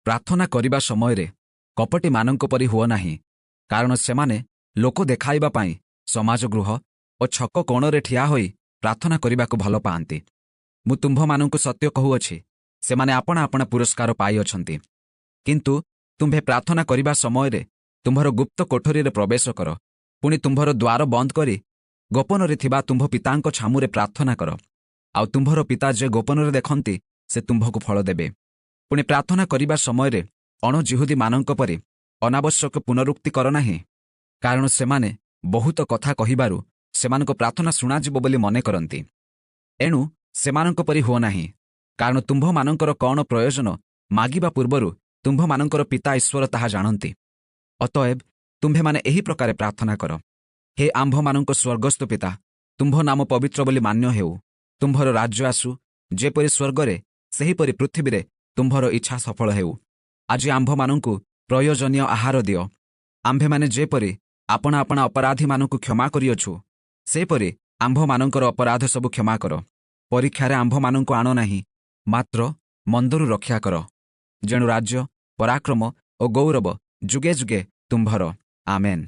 ପ୍ରାର୍ଥନା କରିବା ସମୟରେ କପଟୀମାନଙ୍କ ପରି ହୁଅ ନାହିଁ, କାରଣ ସେମାନେ ଲୋକ ଦେଖାଇବା ପାଇଁ ସମାଜଗୃହ ଓ ଛକ କୋଣରେ ଠିଆ ହୋଇ ପ୍ରାର୍ଥନା କରିବାକୁ ଭଲ ପାଆନ୍ତି। ମୁଁ ତୁମ୍ଭମାନଙ୍କୁ ସତ୍ୟ କହୁଅଛି, ସେମାନେ ଆପଣା ଆପଣା ପୁରସ୍କାର ପାଇଅଛନ୍ତି। କିନ୍ତୁ ତୁମ୍ଭେ ପ୍ରାର୍ଥନା କରିବା ସମୟରେ ତୁମ୍ଭର ଗୁପ୍ତ କୋଠରୀରେ ପ୍ରବେଶ କର, ପୁଣି ତୁମ୍ଭର ଦ୍ୱାର ବନ୍ଦ କରି ଗୋପନରେ ଥିବା ତୁମ୍ଭ ପିତାଙ୍କ ଛାମୁରେ ପ୍ରାର୍ଥନା କର, ଆଉ ତୁମ୍ଭର ପିତା ଯେ ଗୋପନରେ ଦେଖନ୍ତି ସେ ତୁମ୍ଭକୁ ଫଳ ଦେବେ। ପୁଣି ପ୍ରାର୍ଥନା କରିବା ସମୟରେ ଅଣଜିହୁଦୀମାନଙ୍କ ପରି ଅନାବଶ୍ୟକ ପୁନରୁକ୍ତି କର ନାହିଁ, କାରଣ ସେମାନେ ବହୁତ କଥା କହିବାରୁ ସେମାନଙ୍କ ପ୍ରାର୍ଥନା ଶୁଣାଯିବ ବୋଲି ମନେ କରନ୍ତି। ଏଣୁ ସେମାନଙ୍କ ପରି ହୁଅ ନାହିଁ, କାରଣ ତୁମ୍ଭମାନଙ୍କର କ'ଣ ପ୍ରୟୋଜନ ମାଗିବା ପୂର୍ବରୁ ତୁମ୍ଭମାନଙ୍କର ପିତା ଈଶ୍ୱର ତାହା ଜାଣନ୍ତି। ଅତଏବ ତୁମ୍ଭେମାନେ ଏହି ପ୍ରକାରେ ପ୍ରାର୍ଥନା କର। ହେ ଆମ୍ଭମାନଙ୍କ ସ୍ୱର୍ଗସ୍ଥ ପିତା, ତୁମ୍ଭ ନାମ ପବିତ୍ର ବୋଲି ମାନ୍ୟ ହେଉ। ତୁମ୍ଭର ରାଜ୍ୟ ଆସୁ, ଯେପରି ସ୍ୱର୍ଗରେ ସେହିପରି ପୃଥିବୀରେ ତୁମ୍ଭର ଇଚ୍ଛା ସଫଳ ହେଉ। ଆଜି ଆମ୍ଭମାନଙ୍କୁ ପ୍ରୟୋଜନୀୟ ଆହାର ଦିଅ। ଆମ୍ଭେମାନେ ଯେପରି ଆପଣା ଆପଣା ଅପରାଧୀମାନଙ୍କୁ କ୍ଷମା କରିଅଛୁ, ସେପରି ଆମ୍ଭମାନଙ୍କର ଅପରାଧ ସବୁ କ୍ଷମା କର। ପରୀକ୍ଷାରେ ଆମ୍ଭମାନଙ୍କୁ ଆଣ ନାହିଁ, ମାତ୍ର ମନ୍ଦରୁ ରକ୍ଷା କର। ଯେଣୁ ରାଜ୍ୟ, ପରାକ୍ରମ ଓ ଗୌରବ ଯୁଗେ ଯୁଗେ ତୁମ୍ଭର। ଆମେନ୍।